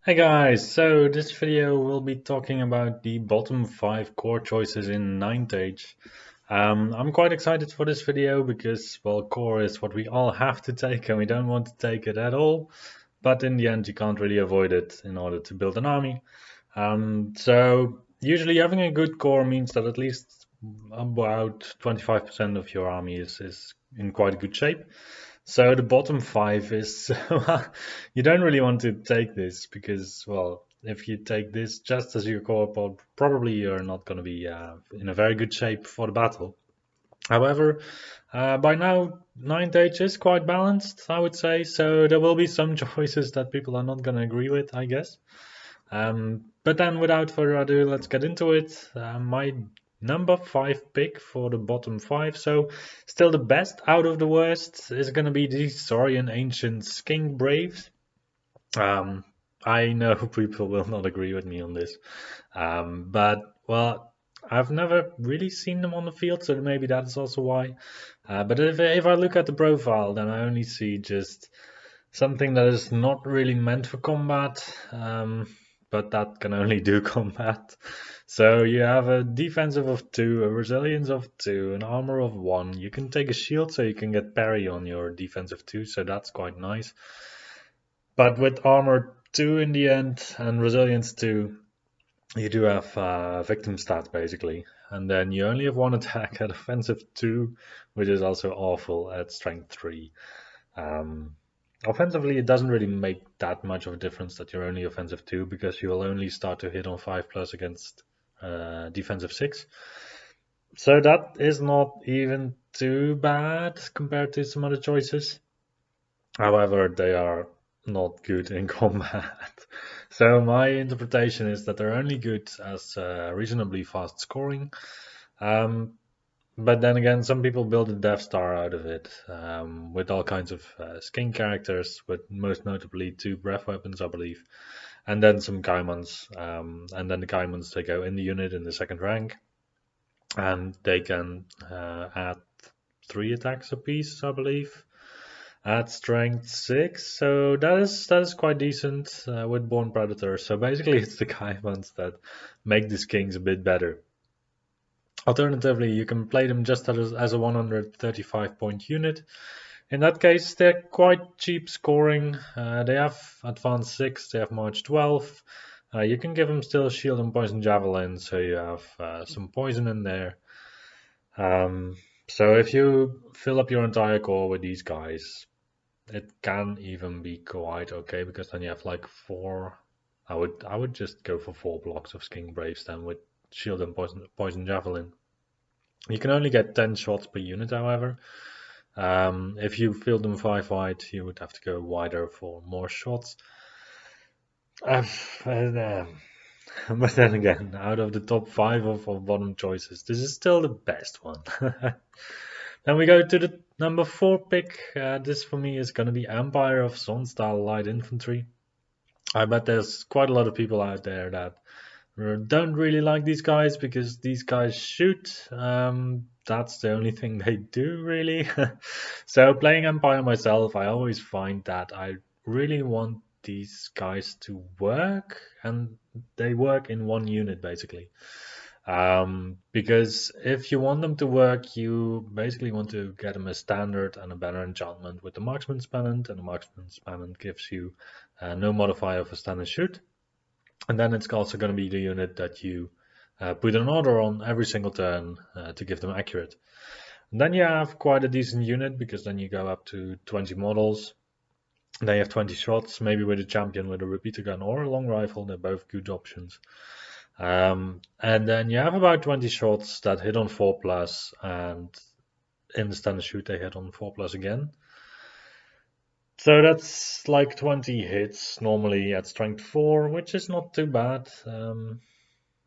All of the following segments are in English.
Hey guys, so this video will be talking about the bottom 5 core choices in ninth age. I'm quite excited for this video because, well, core is what we all have to take and we don't want to take it at all, but in the end you can't really avoid it in order to build an army. So usually having a good core means that at least about 25% of your army is in quite good shape. So the bottom 5 is you don't really want to take this because, well, if you take this just as your core pod, probably you're not going to be in a very good shape for the battle. However, by now, ninth age is quite balanced, I would say. So there will be some choices that people are not going to agree with, I guess. But then, without further ado, let's get into it. My number 5 pick for the bottom 5. So, still the best out of the worst is going to be the Saurian Ancient Skink Braves. Um, I know people will not agree with me on this, but well, I've never really seen them on the field, so maybe that's also why. But if I look at the profile, then I only see just something that is not really meant for combat, but that can only do combat. So you have a defensive of 2, a resilience of 2, an armor of 1. You can take a shield so you can get parry on your defensive 2, so that's quite nice. But with armor 2 in the end and resilience 2, you do have victim stats basically. And then you only have 1 attack at offensive 2, which is also awful at strength 3. Um, Offensively, it doesn't really make that much of a difference that you're only offensive 2 because you will only start to hit on 5 plus against defensive 6. So that is not even too bad compared to some other choices. However, they are not good in combat. So my interpretation is that they're only good as reasonably fast scoring. But then again, some people build a Death Star out of it, with all kinds of skin characters, with most notably 2 breath weapons, I believe, and then some Gaimons. And then the Gaimons, they go in the unit in the second rank, and they can add 3 attacks apiece, I believe, at strength 6. So that is quite decent with Born Predator. So basically, it's the Gaimons that make the skins a bit better. Alternatively, you can play them just as a 135 point unit. In that case, they're quite cheap scoring. They have Advance 6, they have March 12. You can give them still Shield and Poison Javelin, so you have some poison in there. So if you fill up your entire core with these guys, it can even be quite okay because then you have like 4. I would just go for 4 blocks of Skink Braves then with Shield and Poison Javelin. You can only get 10 shots per unit, however. If you fill them 5 wide, you would have to go wider for more shots. But then again, out of the top 5 of bottom choices, this is still the best one. Then we go to the number 4 pick. This for me is going to be Empire of SONNSTAHL Light Infantry. I bet there's quite a lot of people out there that don't really like these guys because these guys shoot. That's the only thing they do, really. So, playing Empire myself, I always find that I really want these guys to work, and they work in one unit basically. Because if you want them to work, you basically want to get them a standard and a banner enchantment with the Marksman's Pennant, and the Marksman's Pennant gives you no modifier for stand and shoot. And then it's also going to be the unit that you put an order on every single turn to give them accurate. And then you have quite a decent unit because then you go up to 20 models. Then you have 20 shots, maybe with a champion with a repeater gun or a long rifle. They're both good options. And then you have about 20 shots that hit on 4 plus, and in the standard shoot they hit on 4 plus again. So that's like 20 hits normally at strength 4, which is not too bad.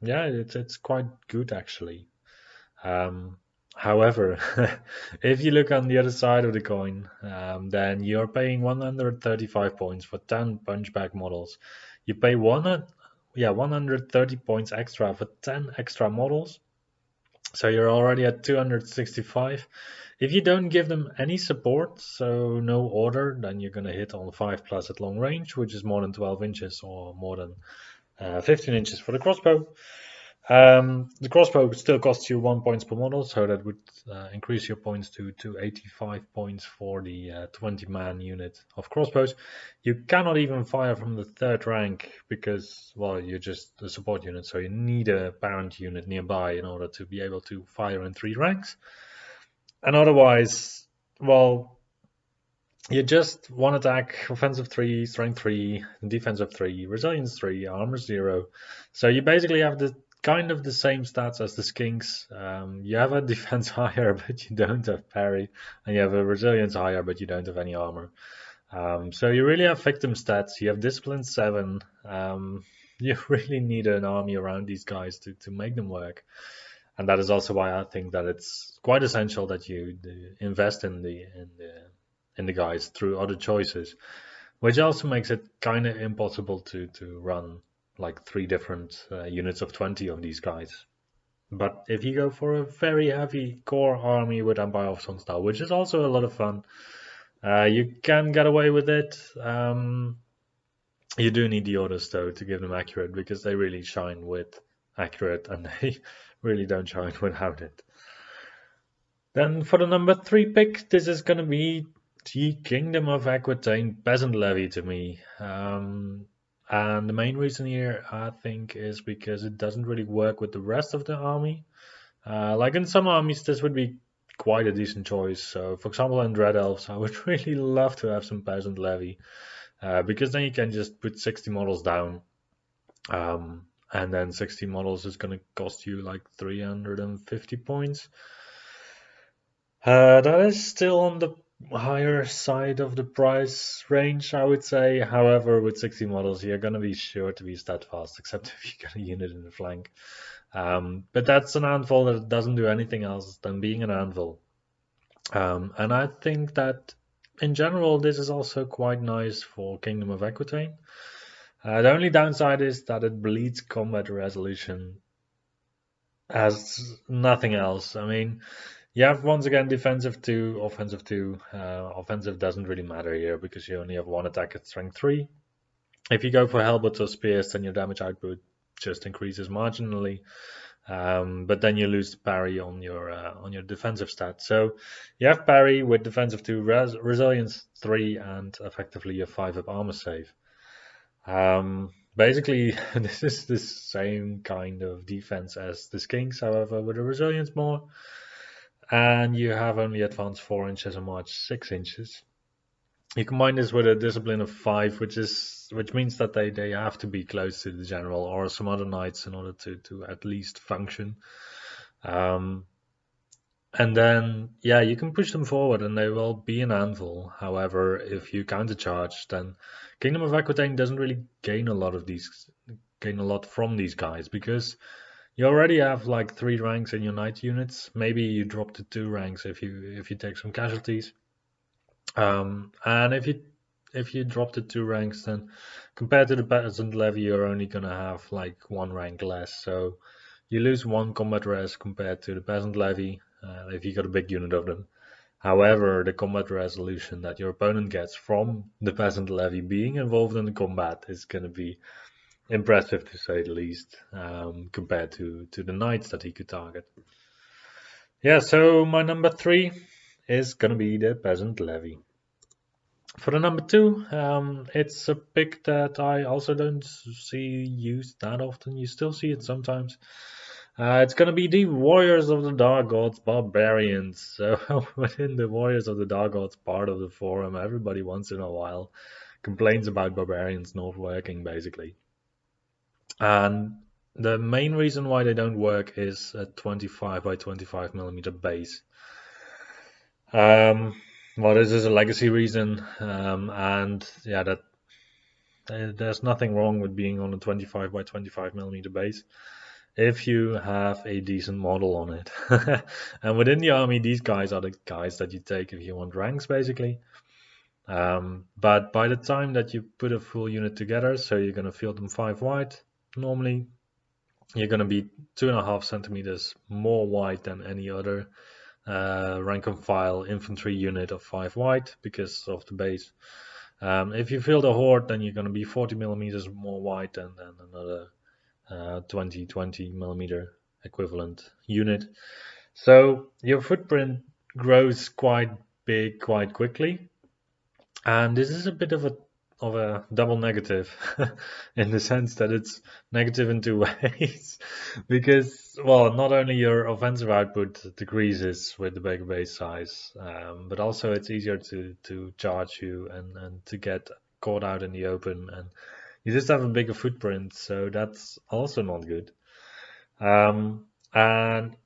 Yeah, it's quite good actually. However, if you look on the other side of the coin, then you're paying 135 points for 10 punchback models. You pay 130 points extra for 10 extra models. So you're already at 265. If you don't give them any support, so no order, then you're going to hit on 5+ at long range, which is more than 12 inches or more than 15 inches for the crossbow. The crossbow still costs you 1 point per model, so that would increase your points to 85 points for the 20-man unit of crossbows. You cannot even fire from the 3rd rank because, well, you're just a support unit, so you need a parent unit nearby in order to be able to fire in 3 ranks. And otherwise, well, you just one attack, offensive 3, strength 3, defensive 3, resilience 3, armor 0. So you basically have the kind of the same stats as the skinks. You have a defense higher, but you don't have parry, and you have a resilience higher, but you don't have any armor. So you really have victim stats. You have discipline 7. You really need an army around these guys to make them work. And that is also why I think that it's quite essential that you invest in the guys through other choices, which also makes it kind of impossible to run like 3 different units of 20 of these guys. But if you go for a very heavy core army with Empire of SONNSTAHL, which is also a lot of fun, you can get away with it. You do need the orders though to give them accurate, because they really shine with accurate and they really don't shine without it. Then for the number 3 pick, this is going to be the Kingdom of Aquitaine Peasant Levy to me. And the main reason here, I think, is because it doesn't really work with the rest of the army. Like in some armies, this would be quite a decent choice. So, for example, in Dread Elves, I would really love to have some Peasant Levy, because then you can just put 60 models down. And then 60 models is going to cost you like 350 points. That is still on the higher side of the price range, I would say. However, with 60 models, you're going to be sure to be steadfast, except if you get a unit in the flank. But that's an anvil that doesn't do anything else than being an anvil. And I think that in general, this is also quite nice for Kingdom of Aquitaine. The only downside is that it bleeds combat resolution as nothing else. I mean, you have once again defensive 2, offensive 2. Offensive doesn't really matter here because you only have 1 attack at strength 3. If you go for halberds or spears, then your damage output just increases marginally. But then you lose the parry on your defensive stat. So you have parry with defensive 2, resilience 3, and effectively a 5-up armor save. Basically, this is the same kind of defense as the skinks, however, with a resilience more. And you have only advance 4 inches and march 6 inches. You combine this with a discipline of 5, which means that they have to be close to the general or some other knights in order to at least function. And then, yeah, you can push them forward and they will be an anvil. However, if you countercharge, then Kingdom of Aquitaine doesn't really gain a lot from these guys, because you already have like 3 ranks in your knight units. Maybe you drop to 2 ranks if you take some casualties. And if you drop to 2 ranks, then compared to the Peasant Levy, you're only gonna have like 1 rank less. So you lose 1 combat res compared to the Peasant Levy, if you got a big unit of them. However, the combat resolution that your opponent gets from the Peasant Levy being involved in the combat is going to be impressive, to say the least, compared to the knights that he could target. Yeah, so my number 3 is going to be the Peasant Levy. For the number 2, it's a pick that I also don't see used that often. You still see it sometimes. It's going to be the Warriors of the Dark Gods Barbarians. So within the Warriors of the Dark Gods part of the forum, everybody once in a while complains about Barbarians not working, basically. And the main reason why they don't work is a 25 by 25 millimeter base. Well, this is a legacy reason, and yeah, that there's nothing wrong with being on a 25 by 25 millimeter base if you have a decent model on it. And within the army, these guys are the guys that you take if you want ranks, basically. But by the time that you put a full unit together, so you're going to field them 5 wide, normally you're going to be 2.5 centimeters more wide than any other rank and file infantry unit of 5 wide because of the base. If you field a horde, then you're going to be 40 millimeters more wide than another 20 millimeter equivalent unit. So your footprint grows quite big quite quickly, and this is a bit of a double negative in the sense that it's negative in two ways. Because, well, not only your offensive output decreases with the bigger base size, but also it's easier to charge you and to get caught out in the open, and you just have a bigger footprint, so that's also not good. And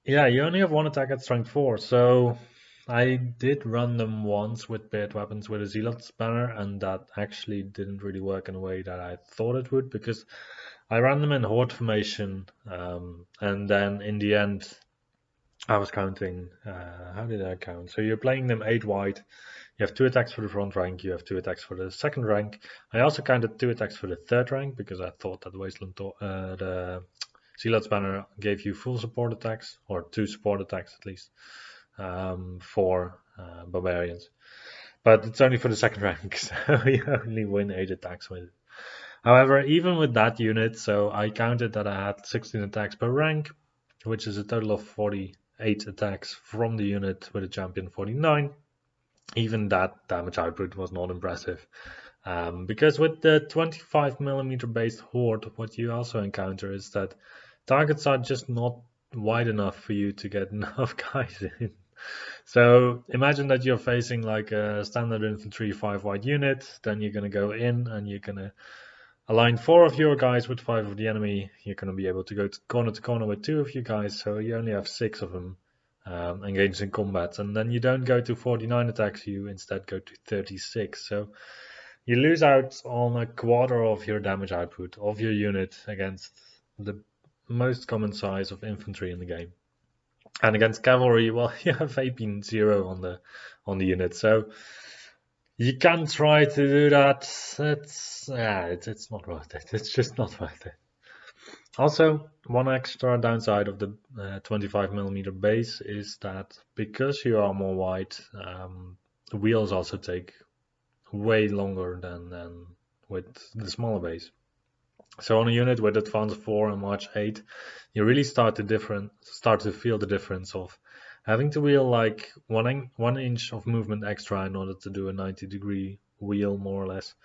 yeah, you only have one attack at strength 4, so I did run them once with paired weapons with a Zealot's banner, and that actually didn't really work in a way that I thought it would, because I ran them in horde formation, and then in the end I was counting, how did I count? So you're playing them 8 wide, you have 2 attacks for the front rank, you have 2 attacks for the second rank. I also counted 2 attacks for the third rank, because I thought that the Zealot's banner gave you full support attacks, or 2 support attacks at least, for barbarians. But it's only for the second rank, so you only win 8 attacks with it. However, even with that unit, so I counted that I had 16 attacks per rank, which is a total of 48 attacks from the unit with a champion 49. Even that damage output was not impressive. Because with the 25 millimeter based horde, what you also encounter is that targets are just not wide enough for you to get enough guys in. So imagine that you're facing like a standard infantry 5 wide unit, then you're going to go in and you're going to align 4 of your guys with 5 of the enemy. You're going to be able to go to corner with 2 of you guys, so you only have 6 of them engaged in combat. And then you don't go to 49 attacks, you instead go to 36. So you lose out on a quarter of your damage output of your unit against the most common size of infantry in the game. And against cavalry, well, you have AP 0 on the unit, so you can try to do that. It's not worth it. It's just not worth it. Also, one extra downside of the 25 millimeter base is that because you are more wide, the wheels also take way longer than with the smaller base. So on a unit with advance 4 and March 8, you really start to feel the difference of having to wheel like 1 inch of movement extra in order to do a 90-degree wheel, more or less.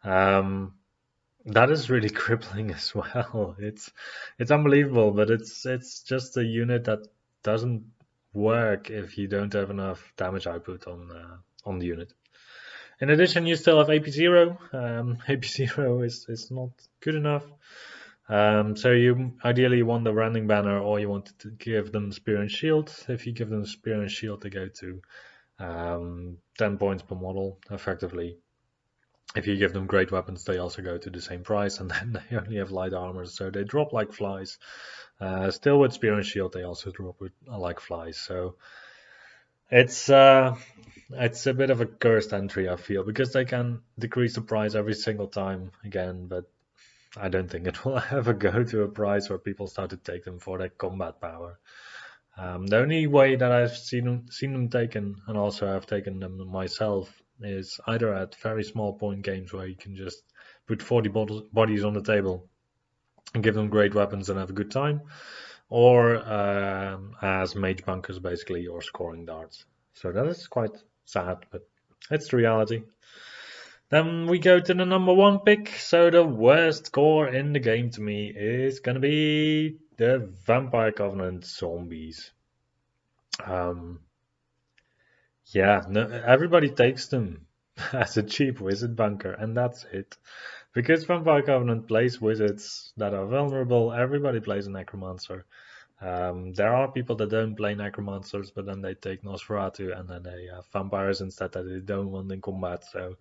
That is really crippling as well. It's unbelievable, but it's just a unit that doesn't work if you don't have enough damage output on the unit. In addition, you still have AP0. AP0 is not good enough. So you ideally want the Rending Banner, or you want to give them Spear and Shield. If you give them Spear and Shield, they go to 10 points per model, effectively. If you give them Great Weapons, they also go to the same price, and then they only have light armor, so they drop like flies. Still with Spear and Shield, they also drop like flies. So it's a bit of a cursed entry, I feel, because they can decrease the price every single time again, but I don't think it will ever go to a price where people start to take them for their combat power. The only way that I've seen them taken, and also I've taken them myself, is either at very small point games where you can just put 40 bodies on the table and give them great weapons and have a good time, or as mage bunkers basically, or scoring darts. So that is quite sad, but it's the reality. Then we go to the number 1 pick. So the worst core in the game to me is gonna be the Vampire Covenant zombies. Yeah, no, everybody takes them as a cheap wizard bunker, and that's it. Because Vampire Covenant plays wizards that are vulnerable, everybody plays a necromancer. There are people that don't play necromancers, but then they take Nosferatu, and then they have vampires instead that they don't want in combat. So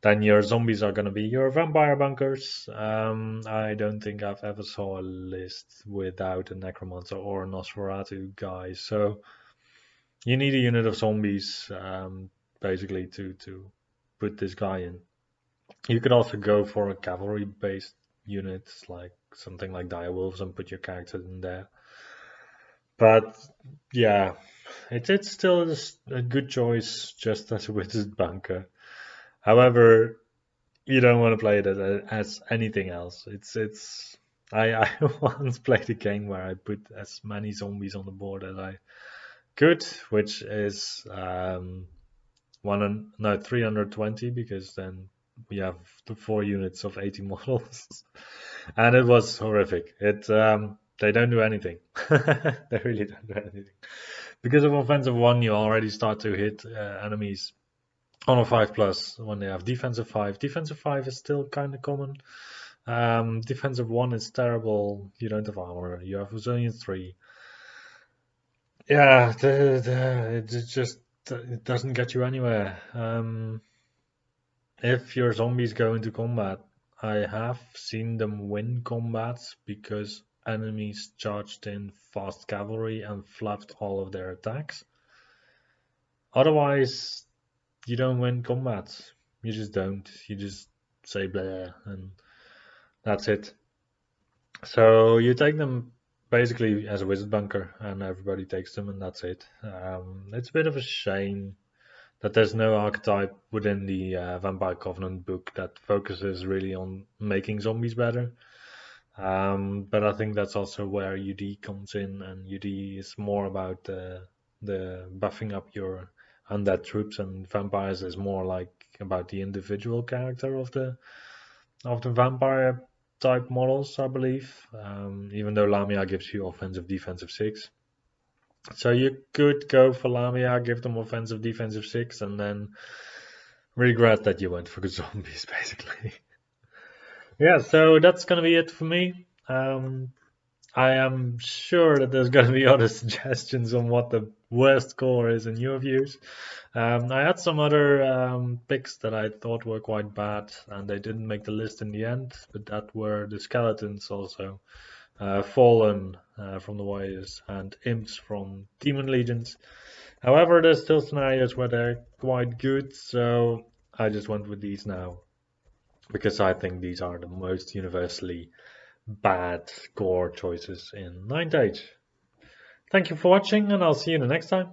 then your zombies are going to be your vampire bunkers. I don't think I've ever saw a list without a necromancer or a Nosferatu guy. So you need a unit of zombies, basically, to put this guy in. You could also go for a cavalry-based unit, like something like Direwolves, and put your character in there. But yeah, it's still a good choice just as a wizard bunker. However, you don't want to play it as anything else. It's I once played a game where I put as many zombies on the board as I could, which is 320, because then we have the 4 units of 80 models, and it was horrific. They don't do anything. They really don't do anything. Because of offensive one, you already start to hit enemies on a 5+ when they have defensive 5. Defensive 5 is still kind of common. Defensive 1 is terrible. You don't have armor. You have resilience 3. Yeah, it doesn't get you anywhere. If your zombies go into combat, I have seen them win combats because enemies charged in fast cavalry and fluffed all of their attacks. Otherwise, you don't win combats. You just don't. You just say blah and that's it. So you take them basically as a wizard bunker, and everybody takes them, and that's it. It's a bit of a shame that there's no archetype within the Vampire Covenant book that focuses really on making zombies better. But I think that's also where UD comes in, and UD is more about the buffing up your undead troops, and vampires is more like about the individual character of the vampire type models, I believe. Even though Lamia gives you offensive, defensive 6. So you could go for Lamia, give them offensive, defensive 6, and then regret that you went for zombies, basically. Yeah, so that's gonna be it for me. I am sure that there's gonna be other suggestions on what the worst core is in your views. I had some other picks that I thought were quite bad, and they didn't make the list in the end, but that were the skeletons also. Fallen from the Warriors, and Imps from Demon Legions. However, there's still scenarios where they're quite good, so I just went with these now, because I think these are the most universally bad core choices in 9th Age. Thank you for watching, and I'll see you the next time.